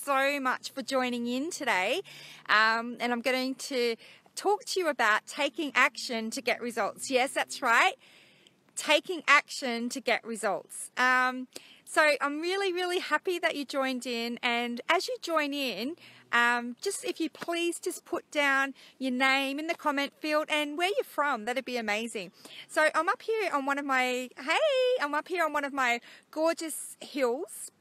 so much for joining in today. And I'm going to talk to you about taking action to get results. Yes, that's right. Taking action to get results. So I'm really happy that you joined in, and as you join in, just if you please just put down your name in the comment field and where you're from. That'd be amazing. So I'm up here on one of my gorgeous hills.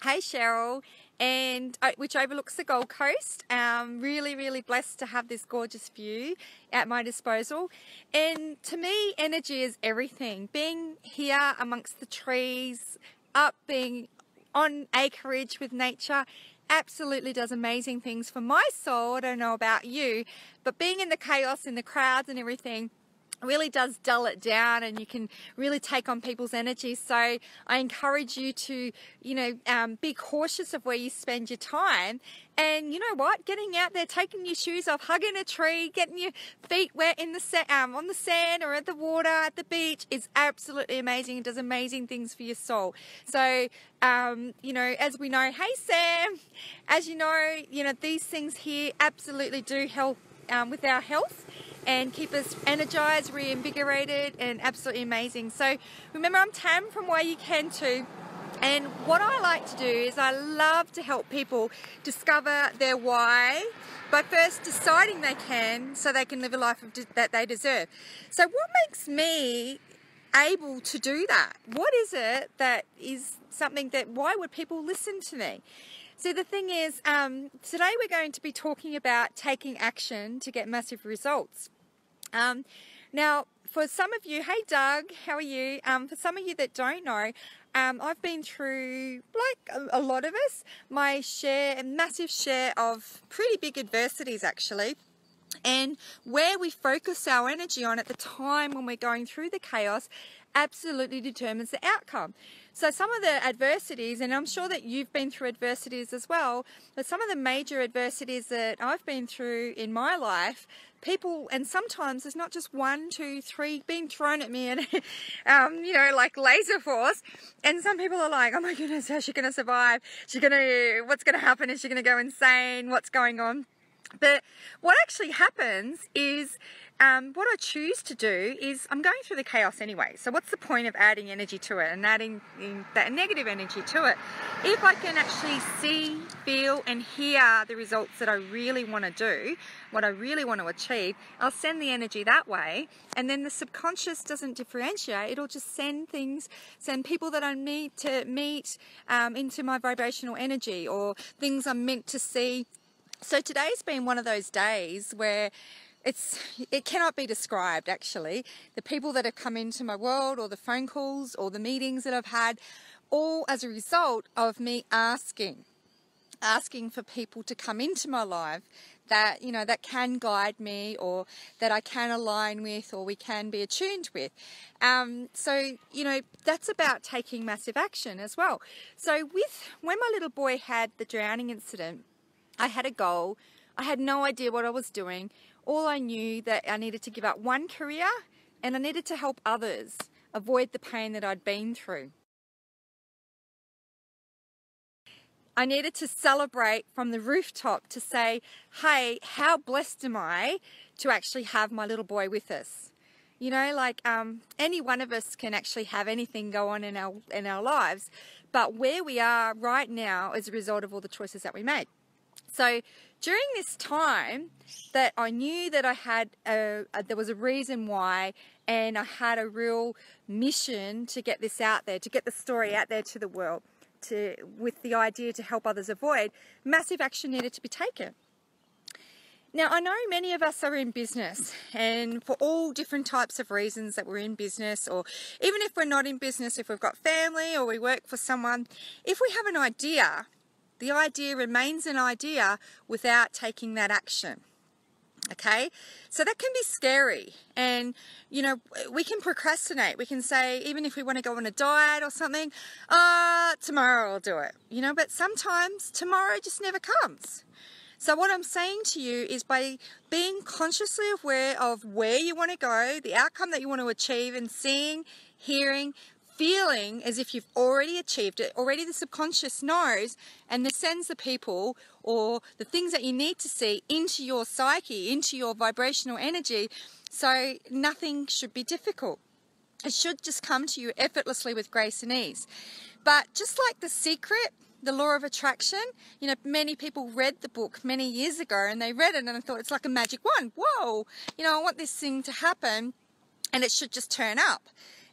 Hey Cheryl, and which overlooks the Gold Coast. Really blessed to have this gorgeous view at my disposal. And to me, energy is everything. Being here amongst the trees, being on acreage with nature, absolutely does amazing things for my soul. I don't know about you, but being in the chaos, in the crowds and everything, really does dull it down, and you can really take on people's energy. So I encourage you to, be cautious of where you spend your time. And you know what? Getting out there, taking your shoes off, hugging a tree, getting your feet wet in the on the sand or at the water, at the beach is absolutely amazing. It does amazing things for your soul. So, as we know, hey Sam, as you know, these things here absolutely do help with our health and keep us energized, reinvigorated, and absolutely amazing. So remember, I'm Tam from Why You Can Too. And what I like to do is I love to help people discover their why by first deciding they can, so they can live a life that they deserve. So what makes me able to do that? What is it that is something that, why would people listen to me? So the thing is, today we're going to be talking about taking action to get massive results. Now, for some of you, hey Doug, how are you? For some of you that don't know, I've been through, like a lot of us, a massive share of pretty big adversities actually. And where we focus our energy on at the time when we're going through the chaos absolutely determines the outcome. So some of the adversities, and I'm sure that you've been through adversities as well, but some of the major adversities that I've been through in my life, people, and sometimes it's not just 1, 2, 3 being thrown at me and, like laser force. And some people are like, oh my goodness, how's she going to survive? What's going to happen? Is she going to go insane? What's going on? But what actually happens is, what I choose to do is, I'm going through the chaos anyway. So what's the point of adding energy to it and adding that negative energy to it? If I can actually see, feel and hear the results that I really want to do, what I really want to achieve, I'll send the energy that way. And then the subconscious doesn't differentiate. It'll just send people that I need to meet into my vibrational energy, or things I'm meant to see. So today's been one of those days where it cannot be described actually. The people that have come into my world, or the phone calls, or the meetings that I've had, all as a result of me asking for people to come into my life that, that can guide me, or that I can align with, or we can be attuned with. So, that's about taking massive action as well. So when my little boy had the drowning incident, I had a goal. I had no idea what I was doing. All I knew that I needed to give up one career, and I needed to help others avoid the pain that I'd been through. I needed to celebrate from the rooftop to say, hey, how blessed am I to actually have my little boy with us? Any one of us can actually have anything go on in our lives, but where we are right now is a result of all the choices that we made. So during this time that I knew that I had, there was a reason why, and I had a real mission to get this out there, to get the story out there to the world, with the idea to help others avoid, massive action needed to be taken. Now, I know many of us are in business, and for all different types of reasons that we're in business, or even if we're not in business, if we've got family or we work for someone, if we have an idea, the idea remains an idea without taking that action. Okay, so that can be scary, and we can procrastinate. We can say, even if we want to go on a diet or something, tomorrow I'll do it, but sometimes tomorrow just never comes. So what I'm saying to you is, by being consciously aware of where you want to go, the outcome that you want to achieve, and seeing, hearing, feeling as if you've already achieved it. Already the subconscious knows, and this sends the people or the things that you need to see into your psyche, into your vibrational energy. So nothing should be difficult. It should just come to you effortlessly with grace and ease. But just like The Secret, the law of attraction, you know, many people read the book many years ago, and they read it and I thought it's like a magic wand. Whoa, you know, I want this thing to happen and it should just turn up.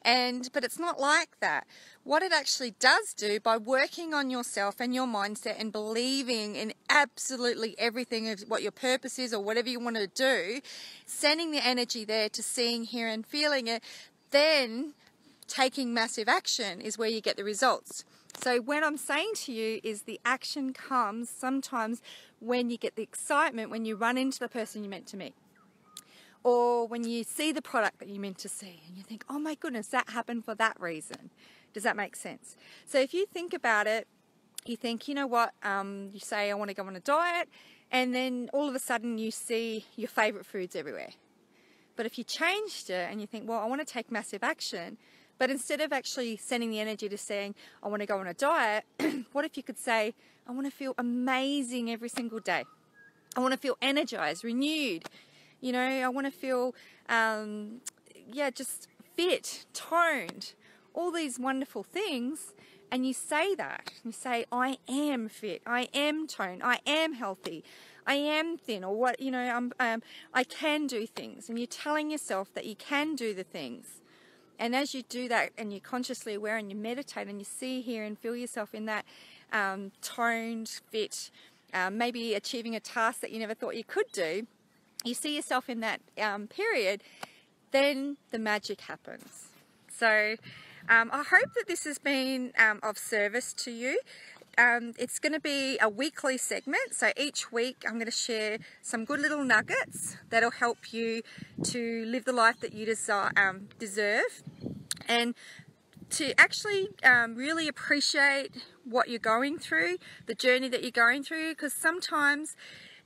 But it's not like that. What it actually does do, by working on yourself and your mindset and believing in absolutely everything of what your purpose is or whatever you want to do, sending the energy there to seeing, hearing and feeling it, then taking massive action is where you get the results. So what I'm saying to you is the action comes sometimes when you get the excitement, when you run into the person you meant to meet. Or when you see the product that you meant to see and you think, oh my goodness, that happened for that reason. Does that make sense? So if you think about it, you think, you know what, you say, I want to go on a diet, and then all of a sudden you see your favorite foods everywhere. But if you changed it and you think, well, I want to take massive action, but instead of actually sending the energy to saying, I want to go on a diet, what if you could say, I want to feel amazing every single day. I want to feel energized, renewed. You know, I want to feel, just fit, toned, all these wonderful things. And you say that. You say, I am fit, I am toned, I am healthy, I am thin, or what, you know, I can do things. And you're telling yourself that you can do the things. And as you do that and you're consciously aware and you meditate and you see, hear and feel yourself in that toned, fit, maybe achieving a task that you never thought you could do, you see yourself in that period, then the magic happens. So I hope that this has been of service to you. It's going to be a weekly segment, so each week I'm going to share some good little nuggets that'll help you to live the life that you deserve, and to actually really appreciate what you're going through, the journey that you're going through, because sometimes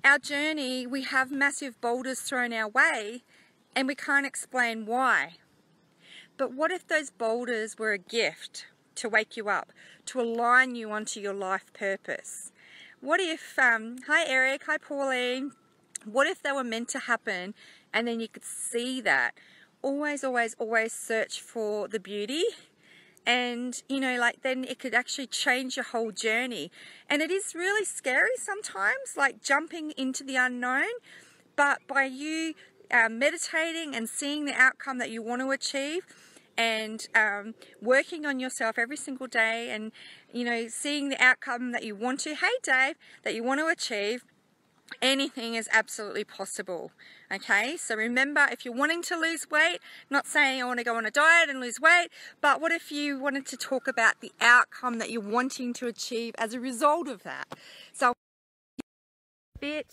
our journey, we have massive boulders thrown our way and we can't explain why. But what if those boulders were a gift to wake you up, to align you onto your life purpose? What if, hi Eric, hi Pauline, what if they were meant to happen and then you could see that? Always, always, always search for the beauty. And, you know, like then it could actually change your whole journey. And it is really scary sometimes, like jumping into the unknown. But by you meditating and seeing the outcome that you want to achieve, and working on yourself every single day, and, you know, seeing the outcome that you want to, hey Dave, that you want to achieve, anything is absolutely possible. Okay, so remember, if you're wanting to lose weight, not saying I want to go on a diet and lose weight, but what if you wanted to talk about the outcome that you're wanting to achieve as a result of that? So fit,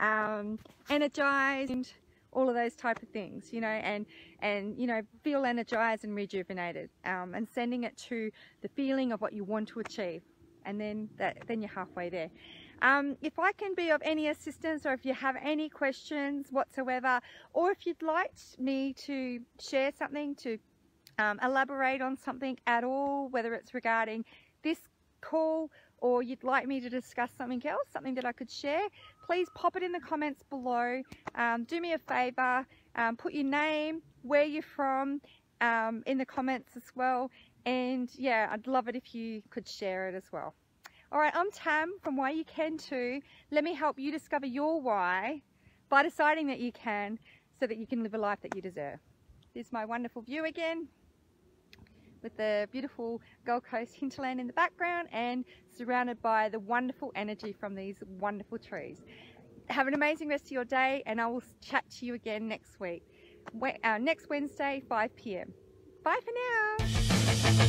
energized, all of those type of things, you know, and you know, feel energized and rejuvenated, and sending it to the feeling of what you want to achieve, and then you're halfway there. If I can be of any assistance, or if you have any questions whatsoever, or if you'd like me to share something, to elaborate on something at all, whether it's regarding this call or you'd like me to discuss something else, something that I could share, please pop it in the comments below. Do me a favor, put your name, where you're from, in the comments as well. And yeah, I'd love it if you could share it as well. All right, I'm Tam from Why You Can Too. Let me help you discover your why by deciding that you can, so that you can live a life that you deserve. This is my wonderful view again, with the beautiful Gold Coast hinterland in the background and surrounded by the wonderful energy from these wonderful trees. Have an amazing rest of your day, and I will chat to you again next week. Next Wednesday, 5 p.m. Bye for now.